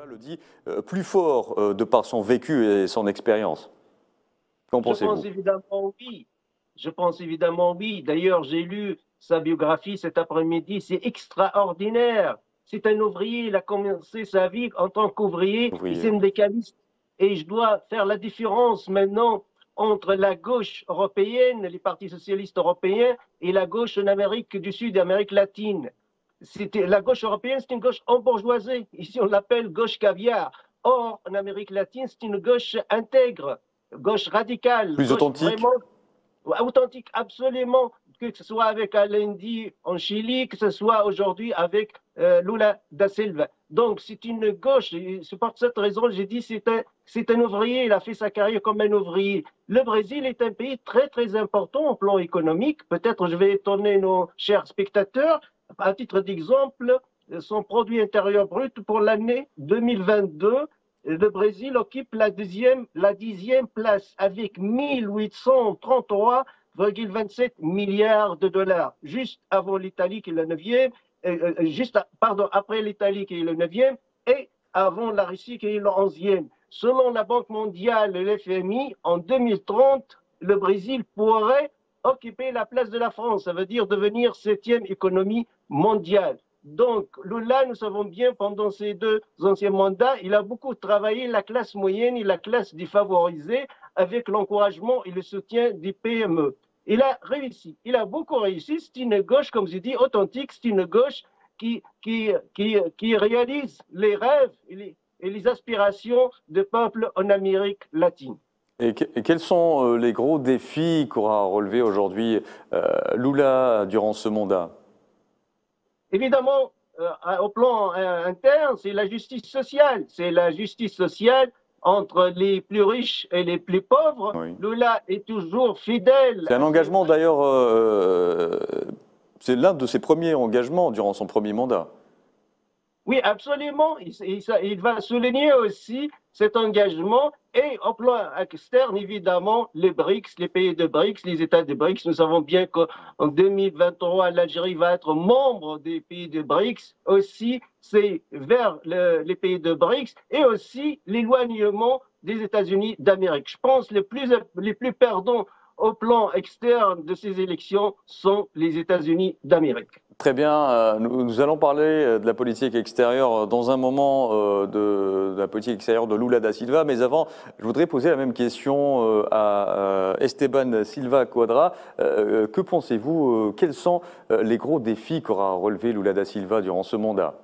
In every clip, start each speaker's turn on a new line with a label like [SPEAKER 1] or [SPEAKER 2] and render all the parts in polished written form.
[SPEAKER 1] le dit plus fort de par son vécu et son expérience. Qu'en
[SPEAKER 2] Je pense
[SPEAKER 1] pensez-vous?
[SPEAKER 2] évidemment oui. Je pense évidemment oui. D'ailleurs, j'ai lu sa biographie cet après-midi. C'est extraordinaire. C'est un ouvrier. Il a commencé sa vie en tant qu'ouvrier. Il
[SPEAKER 1] Ouvrier, oui.
[SPEAKER 2] syndicaliste. Et je dois faire la différence maintenant entre la gauche européenne, les partis socialistes européens, et la gauche en Amérique du Sud et Amérique latine. La gauche européenne, c'est une gauche embourgeoisée. Ici, on l'appelle gauche caviar. Or, en Amérique latine, c'est une gauche intègre, gauche radicale,
[SPEAKER 1] Plus
[SPEAKER 2] gauche
[SPEAKER 1] authentique?
[SPEAKER 2] vraiment authentique, absolument, que ce soit avec Allende en Chili, que ce soit aujourd'hui avec Lula da Silva. Donc, c'est une gauche, et c'est pour cette raison j'ai dit c'est un ouvrier, il a fait sa carrière comme un ouvrier. Le Brésil est un pays très, très important au plan économique. Peut-être je vais étonner nos chers spectateurs. À titre d'exemple, son produit intérieur brut pour l'année 2022, le Brésil occupe la dixième place avec 1833,27 milliards de dollars, juste avant l'Italie qui est le neuvième, pardon, après l'Italie qui est le neuvième et avant la Russie qui est le onzième. Selon la Banque mondiale et l'FMI, en 2030, le Brésil pourrait occuper la place de la France, ça veut dire devenir septième économie mondiale. Donc, Lula, nous savons bien, pendant ses deux anciens mandats, il a beaucoup travaillé la classe moyenne et la classe défavorisée avec l'encouragement et le soutien des PME. Il a réussi, il a beaucoup réussi. C'est une gauche, comme je dis, authentique, c'est une gauche qui réalise les rêves et les aspirations des peuples en Amérique latine.
[SPEAKER 1] Et quels sont les gros défis qu'aura relevé aujourd'hui Lula durant ce mandat?
[SPEAKER 2] Évidemment, au plan interne, c'est la justice sociale. C'est la justice sociale entre les plus riches et les plus pauvres.
[SPEAKER 1] Oui.
[SPEAKER 2] Lula est toujours fidèle.
[SPEAKER 1] C'est un engagement d'ailleurs, c'est l'un de ses premiers engagements durant son premier mandat.
[SPEAKER 2] Oui, absolument. Il va souligner aussi cet engagement et au plan externe, évidemment, les BRICS, les pays de BRICS, les États de BRICS. Nous savons bien qu'en 2023, l'Algérie va être membre des pays de BRICS. Aussi, c'est vers les pays de BRICS et aussi l'éloignement des États-Unis d'Amérique. Je pense que les plus perdants au plan externe de ces élections sont les États-Unis d'Amérique.
[SPEAKER 1] Très bien, nous allons parler de la politique extérieure dans un moment de la politique extérieure de Lula da Silva, mais avant, je voudrais poser la même question à Esteban Silva Quadra. Que pensez-vous, quels sont les gros défis qu'aura relevé Lula da Silva durant ce mandat?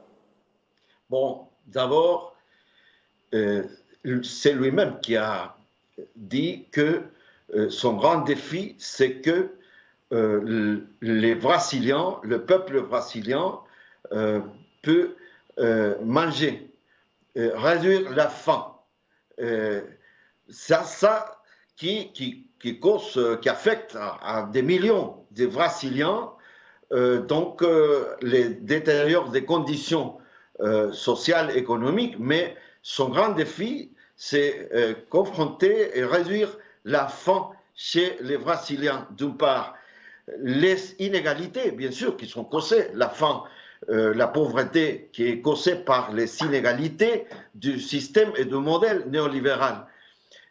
[SPEAKER 3] Bon, d'abord, c'est lui-même qui a dit que son grand défi, c'est que les Brésiliens, le peuple brésilien peut manger, réduire la faim. Ça qui affecte à des millions de Brésiliens, donc les détériore des conditions sociales, économiques, mais son grand défi, c'est confronter et réduire la faim chez les Brésiliens, d'une part. Les inégalités, bien sûr, qui sont causées, la faim, la pauvreté qui est causée par les inégalités du système et du modèle néolibéral.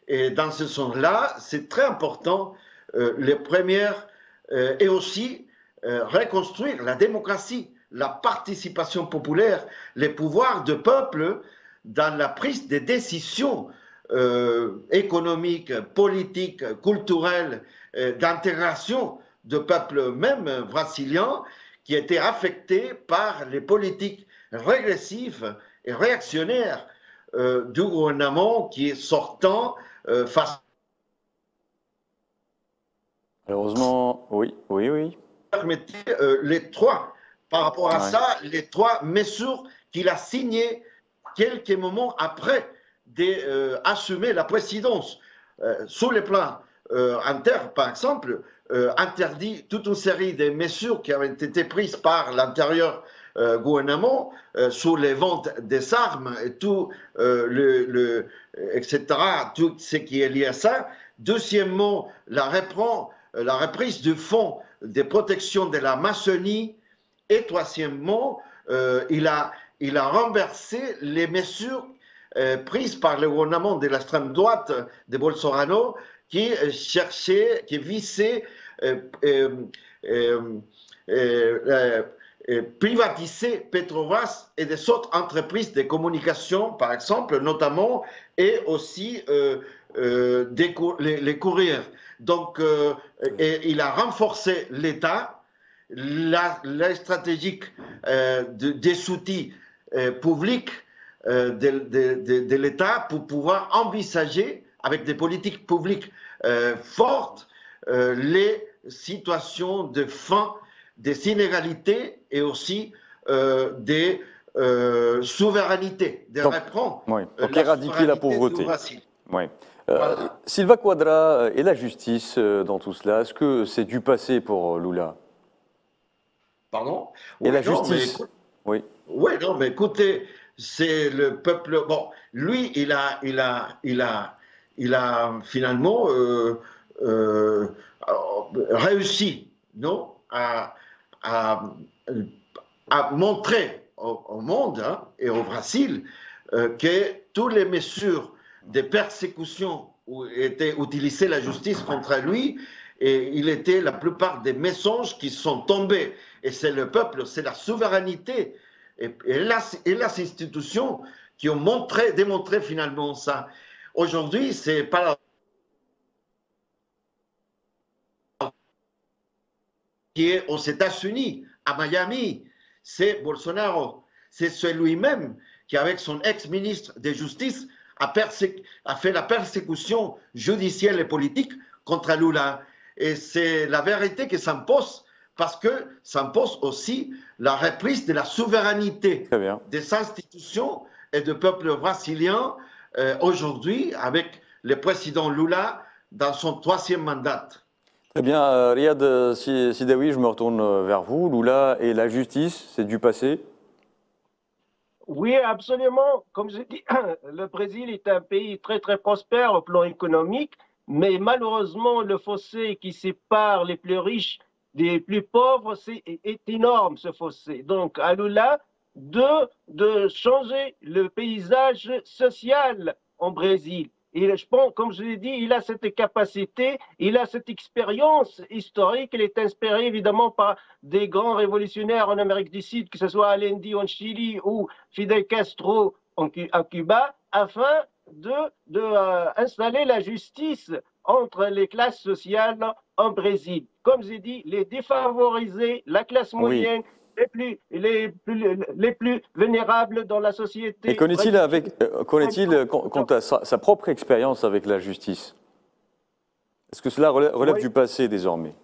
[SPEAKER 3] Et dans ce sens-là, c'est très important, les premières, et aussi reconstruire la démocratie, la participation populaire, les pouvoirs de peuple dans la prise de décisions économiques, politiques, culturelles, d'intégration de peuples même brésiliens qui étaient affectés par les politiques régressives et réactionnaires du gouvernement qui est sortant face.
[SPEAKER 1] Malheureusement, oui.
[SPEAKER 3] Permettez les trois, par rapport à ça, les trois mesures qu'il a signées quelques moments après d'assumer la présidence. Sur le plan interne, par exemple, interdit toute une série de mesures qui avaient été prises par l'antérieur gouvernement sur les ventes des armes et tout, etc., tout ce qui est lié à ça. Deuxièmement, la reprise du fonds de protection de la Macédoine. Et troisièmement, il a renversé les mesures prise par le gouvernement de l'extrême droite de Bolsonaro qui cherchait, qui visait privatiser Petrobras et des autres entreprises de communication, par exemple, notamment, et aussi les courriers. Donc, il a renforcé l'État, la stratégique des outils publics de l'État pour pouvoir envisager, avec des politiques publiques fortes, les situations de fin des inégalités et aussi des souverainetés, de reprendre
[SPEAKER 1] donc éradiquer la pauvreté. Oui.
[SPEAKER 3] Voilà.
[SPEAKER 1] Silva Quadra et la justice dans tout cela, est-ce que c'est du passé pour Lula?
[SPEAKER 3] Pardon?
[SPEAKER 1] Et la justice? Oui.
[SPEAKER 3] Oui, non, mais écoutez, c'est le peuple. Bon, lui, il a finalement réussi, non, à montrer au monde, hein, et au Brésil que toutes les mesures de persécution où était utilisée la justice contre lui, et il était la plupart des mensonges qui sont tombés. Et c'est le peuple, c'est la souveraineté et les institutions qui ont démontré finalement ça. Aujourd'hui, c'est pas qui est aux États-Unis, à Miami, c'est Bolsonaro. C'est celui-même qui, avec son ex-ministre de Justice, a fait la persécution judiciaire et politique contre Lula. Et c'est la vérité qui s'impose, parce que s'impose aussi la reprise de la souveraineté des institutions et du peuple brésilien aujourd'hui, avec le président Lula dans son 3e mandat.
[SPEAKER 1] Très bien, Riyad Sidaoui, je me retourne vers vous. Lula et la justice, c'est du passé?
[SPEAKER 2] Oui, absolument. Comme je dis, le Brésil est un pays très, très prospère au plan économique, mais malheureusement, le fossé qui sépare les plus riches des plus pauvres est énorme, ce fossé. Donc, à Lula de changer le paysage social en Brésil. Et je pense, comme je l'ai dit, il a cette capacité, il a cette expérience historique. Il est inspiré évidemment par des grands révolutionnaires en Amérique du Sud, que ce soit Allende en Chili ou Fidel Castro à Cuba, afin d'installer la justice entre les classes sociales en Brésil. Comme j'ai dit, les défavorisés, la classe moyenne, les plus vénérables dans la société.
[SPEAKER 1] Et connaît-il quant à sa propre expérience avec la justice? Est-ce que cela relève du passé désormais?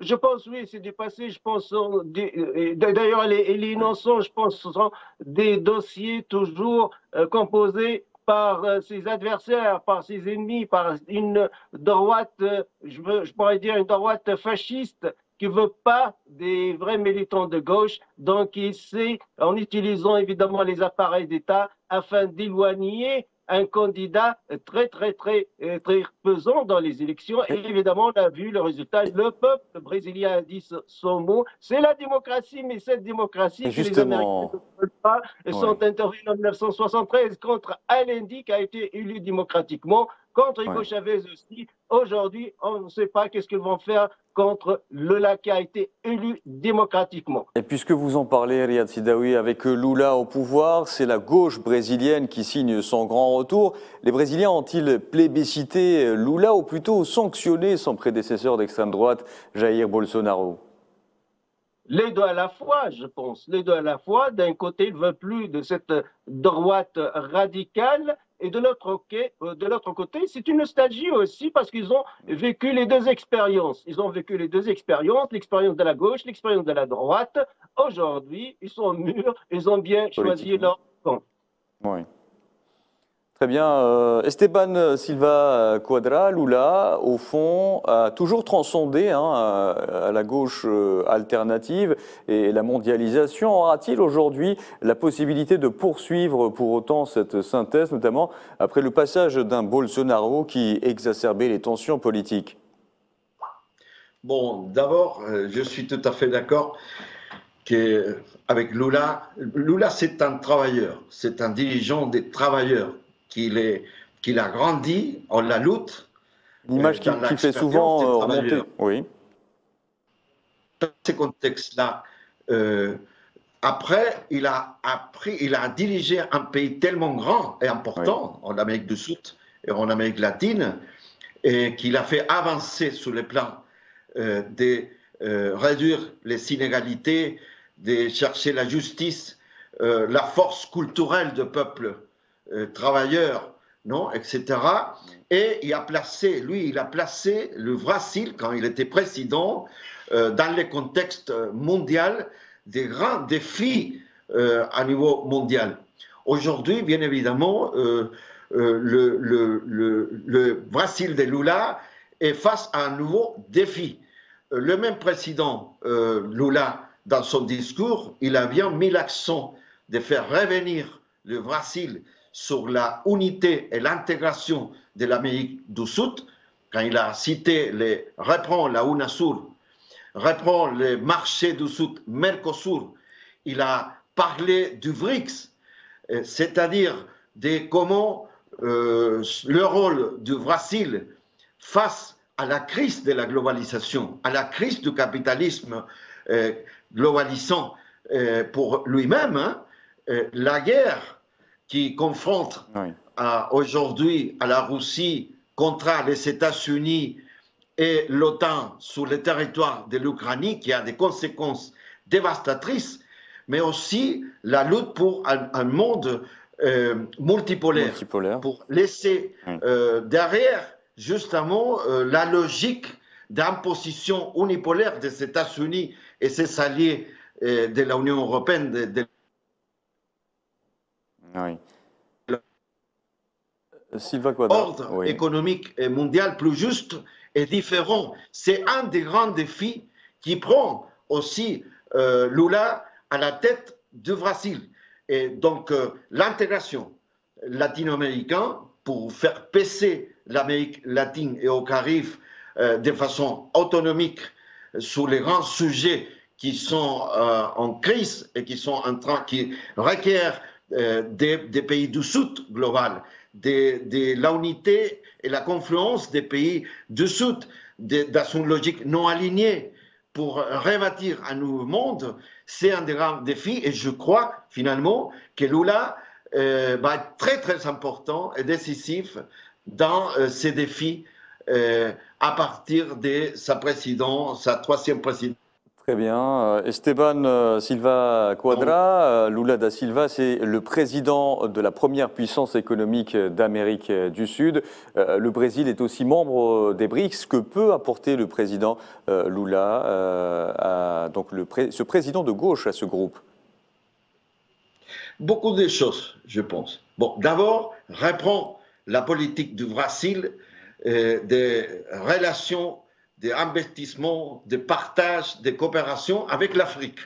[SPEAKER 2] Je pense, oui, c'est du passé. Je pense, d'ailleurs, il est innocent. Je pense que ce sont des dossiers toujours composés par ses adversaires, par ses ennemis, par une droite, je pourrais dire une droite fasciste, qui ne veut pas des vrais militants de gauche. Donc, il sait, en utilisant évidemment les appareils d'État, afin d'éloigner un candidat très pesant dans les élections. Et évidemment, on a vu le résultat. Le peuple brésilien a dit son mot. C'est la démocratie, mais cette démocratie que les Américains ne veulent pas sont intervenus en 1973 contre Allende, qui a été élu démocratiquement, contre Hugo Chavez aussi. Aujourd'hui, on ne sait pas qu'est-ce qu'ils vont faire contre Lula, qui a été élu démocratiquement.
[SPEAKER 1] Et puisque vous en parlez, Riyad Sidaoui, avec Lula au pouvoir, c'est la gauche brésilienne qui signe son grand retour. Les Brésiliens ont-ils plébiscité Lula ou plutôt sanctionné son prédécesseur d'extrême droite, Jair Bolsonaro?
[SPEAKER 2] Les deux à la fois, je pense. Les deux à la fois. D'un côté, ils ne veulent plus de cette droite radicale. Et de l'autre côté, c'est une nostalgie aussi, parce qu'ils ont vécu les deux expériences. Ils ont vécu les deux expériences, l'expérience de la gauche, l'expérience de la droite. Aujourd'hui, ils sont mûrs, ils ont bien choisi leur camp.
[SPEAKER 1] Oui. Très bien. Esteban Silva Quadra, Lula, au fond, a toujours transcendé à la gauche alternative et la mondialisation. Aura-t-il aujourd'hui la possibilité de poursuivre pour autant cette synthèse, notamment après le passage d'un Bolsonaro qui exacerbait les tensions politiques?
[SPEAKER 3] Bon, d'abord, je suis tout à fait d'accord avec Lula, Lula c'est un travailleur, c'est un dirigeant des travailleurs, qu'il a grandi en la lutte.
[SPEAKER 1] L'image qui fait souvent remonter. Oui.
[SPEAKER 3] Dans ces contextes-là, après, il a dirigé un pays tellement grand et important en Amérique du Sud et en Amérique latine, et qu'il a fait avancer sur le plan de réduire les inégalités, de chercher la justice, la force culturelle du peuple travailleur, non, etc. Et il a placé le Brésil, quand il était président, dans le contexte mondial, des grands défis à niveau mondial. Aujourd'hui, bien évidemment, le Brésil de Lula est face à un nouveau défi. Le même président Lula, dans son discours, il a bien mis l'accent de faire revenir le Brésil sur la unité et l'intégration de l'Amérique du Sud, quand il a cité reprend la UNASUR, reprend le marché du Sud, Mercosur, il a parlé du BRICS, c'est-à-dire de comment le rôle du Brésil face à la crise de la globalisation, à la crise du capitalisme globalisant pour lui-même, hein, la guerre qui confronte aujourd'hui à la Russie contre les États-Unis et l'OTAN sur le territoire de l'Ukraine, qui a des conséquences dévastatrices, mais aussi la lutte pour un monde multipolaire, pour laisser derrière justement la logique d'imposition unipolaire des États-Unis et ses alliés de l'Union européenne. Ordre économique et mondial plus juste et différent. C'est un des grands défis qui prend aussi Lula à la tête du Brésil. Et donc l'intégration latino-américaine pour faire baisser l'Amérique latine et au Caraïbes de façon autonomique sur les grands sujets qui sont en crise et qui requièrent des pays du Sud global, de l'unité et la confluence des pays du Sud dans une logique non alignée pour rebâtir un nouveau monde, c'est un des grands défis et je crois finalement que Lula va être très très important et décisif dans ces défis à partir de sa présidence, sa troisième présidence.
[SPEAKER 1] Très bien. Esteban Silva Quadra, Lula da Silva, c'est le président de la première puissance économique d'Amérique du Sud. Le Brésil est aussi membre des BRICS. Que peut apporter le président Lula, ce président de gauche à ce groupe?
[SPEAKER 3] Beaucoup de choses, je pense. Bon, d'abord, reprend la politique du Brésil des relations, d'investissement, de partage, de coopération avec l'Afrique.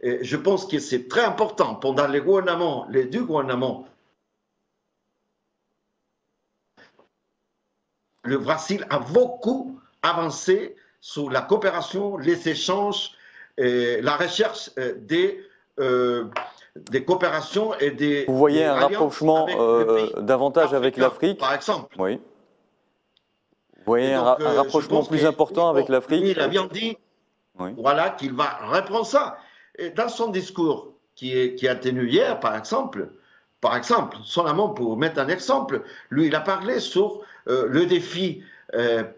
[SPEAKER 3] Et je pense que c'est très important pendant les deux gouvernements. Le Brésil a beaucoup avancé sur la coopération, les échanges, la recherche des coopérations et des.
[SPEAKER 1] Vous voyez un rapprochement davantage avec l'Afrique,
[SPEAKER 3] par exemple.
[SPEAKER 1] Oui. Vous voyez un rapprochement plus important avec l'Afrique?
[SPEAKER 3] Il a bien dit voilà, qu'il va reprendre ça. Et dans son discours qui a tenu hier, par exemple, seulement pour mettre un exemple, lui, il a parlé sur le défi,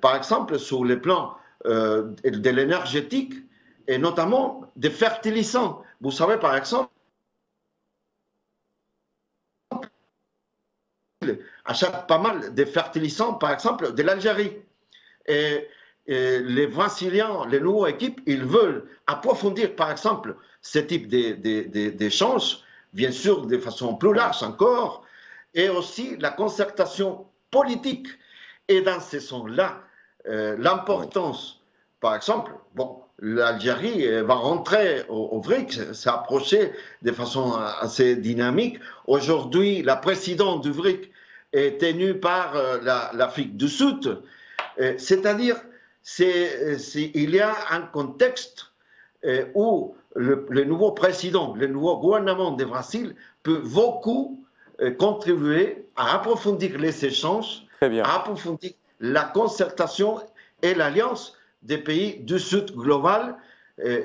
[SPEAKER 3] par exemple, sur le plan de l'énergétique et notamment des fertilisants. Vous savez, par exemple, achète pas mal de fertilisants, par exemple, de l'Algérie. Et les Brésiliens, les nouvelles équipes, ils veulent approfondir, par exemple, ce type d'échanges, bien sûr, de façon plus large encore, et aussi la concertation politique. Et dans ce sens-là, l'importance, par exemple, bon, l'Algérie va rentrer au BRICS, s'approcher de façon assez dynamique. Aujourd'hui, la présidente du BRICS est tenue par l'Afrique du Sud. C'est-à-dire, il y a un contexte où le nouveau président, le nouveau gouvernement du Brésil peut beaucoup contribuer à approfondir les échanges, à approfondir la concertation et l'alliance des pays du Sud global,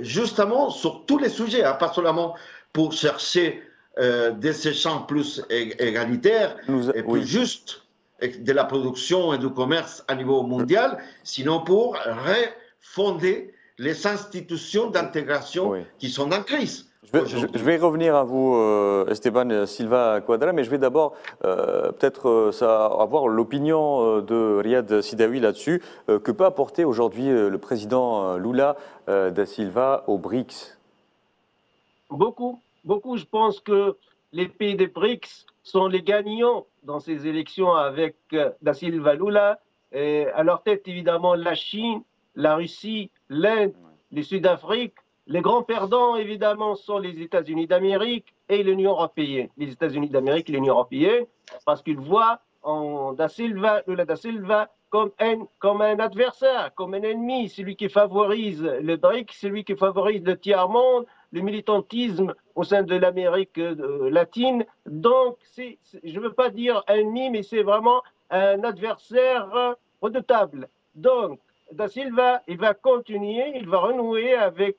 [SPEAKER 3] justement sur tous les sujets, pas seulement pour chercher des échanges plus égalitaires et plus justes de la production et du commerce à niveau mondial, sinon pour refonder les institutions d'intégration qui sont en crise.
[SPEAKER 1] Je vais revenir à vous, Esteban Silva Quadra, mais je vais d'abord peut-être avoir l'opinion de Riyad Sidawi là-dessus. Que peut apporter aujourd'hui le président Lula da Silva aux BRICS?
[SPEAKER 2] Beaucoup. Je pense que les pays des BRICS sont les gagnants dans ces élections avec da Silva Lula. Et à leur tête, évidemment, la Chine, la Russie, l'Inde, les Sud-Afrique. Les grands perdants, évidemment, sont les États-Unis d'Amérique et l'Union européenne. Les États-Unis d'Amérique et l'Union européenne, parce qu'ils voient en Lula da Silva comme un adversaire, comme un ennemi, celui qui favorise le BRICS, celui qui favorise le tiers-monde, le militantisme au sein de l'Amérique latine. Donc, je ne veux pas dire ennemi, mais c'est vraiment un adversaire redoutable. Donc, da Silva, il va continuer, il va renouer avec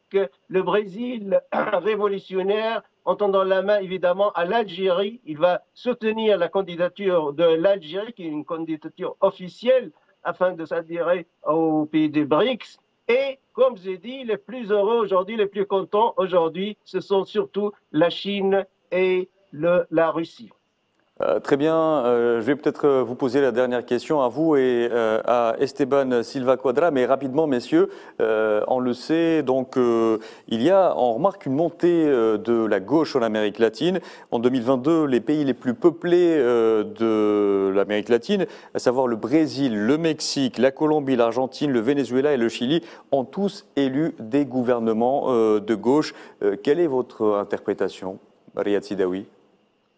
[SPEAKER 2] le Brésil révolutionnaire en tendant la main évidemment à l'Algérie. Il va soutenir la candidature de l'Algérie, qui est une candidature officielle, afin de s'adhérer au pays des BRICS. Et comme j'ai dit, les plus heureux aujourd'hui, les plus contents aujourd'hui, ce sont surtout la Chine et la Russie.
[SPEAKER 1] Très bien, je vais peut-être vous poser la dernière question à vous et à Esteban Silva Quadra, mais rapidement, messieurs, on le sait, donc on remarque une montée de la gauche en Amérique latine. En 2022, les pays les plus peuplés de l'Amérique latine, à savoir le Brésil, le Mexique, la Colombie, l'Argentine, le Venezuela et le Chili, ont tous élu des gouvernements de gauche. Quelle est votre interprétation, Riyad Sidawi?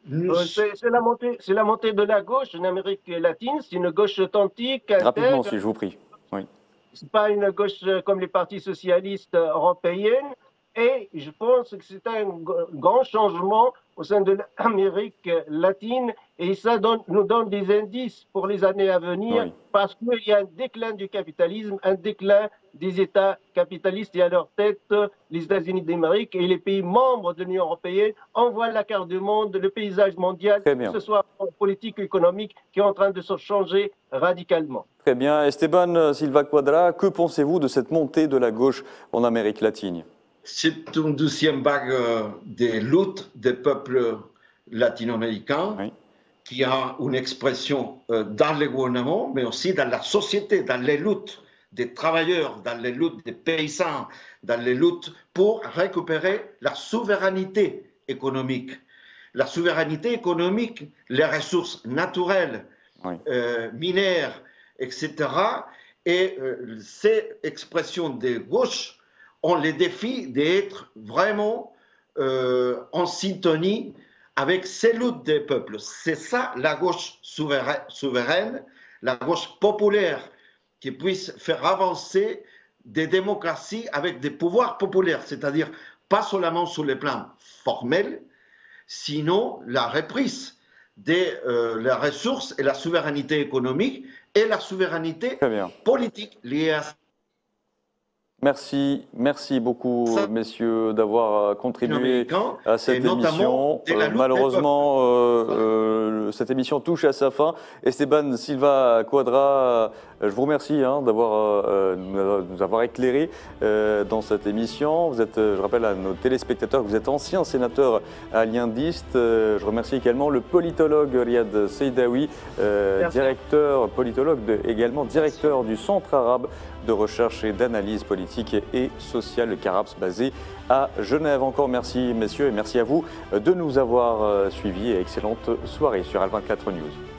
[SPEAKER 2] C'est la montée de la gauche en Amérique latine, c'est une gauche authentique.
[SPEAKER 1] Rapidement, si je vous prie. Oui.
[SPEAKER 2] Ce n'est pas une gauche comme les partis socialistes européens. Et je pense que c'est un grand changement au sein de l'Amérique latine. Et ça nous donne des indices pour les années à venir, parce qu'il y a un déclin du capitalisme, un déclin des États capitalistes et à leur tête les États-Unis d'Amérique et les pays membres de l'Union européenne envoient la carte du monde, le paysage mondial, que ce soit en politique ou économique, qui est en train de se changer radicalement.
[SPEAKER 1] Très bien. Esteban Silva Quadra, que pensez-vous de cette montée de la gauche en Amérique latine?
[SPEAKER 3] C'est une deuxième vague des luttes des peuples latino-américains qui a une expression dans les gouvernements, mais aussi dans la société, dans les luttes des travailleurs, dans les luttes des paysans, dans les luttes pour récupérer la souveraineté économique. La souveraineté économique, les ressources naturelles, minières, etc. Et ces expressions de gauche ont le défi d'être vraiment en syntonie avec ces luttes des peuples. C'est ça la gauche souveraine, la gauche populaire, qui puisse faire avancer des démocraties avec des pouvoirs populaires, c'est-à-dire pas seulement sur le plan formel, sinon la reprise des ressources et la souveraineté économique et la souveraineté politique liée à ça.
[SPEAKER 1] Merci beaucoup, messieurs, d'avoir contribué à cette émission. Malheureusement, cette émission touche à sa fin. Esteban Silva Quadra, je vous remercie de nous avoir éclairés dans cette émission. Vous êtes, je rappelle à nos téléspectateurs que vous êtes ancien sénateur aliendiste. Je remercie également le politologue Riyad Sidawi, également directeur du Centre arabe de recherche et d'analyse politique et sociale, le CARAPS, basé à Genève. Encore merci, messieurs, et merci à vous de nous avoir suivis et excellente soirée sur Al24 News.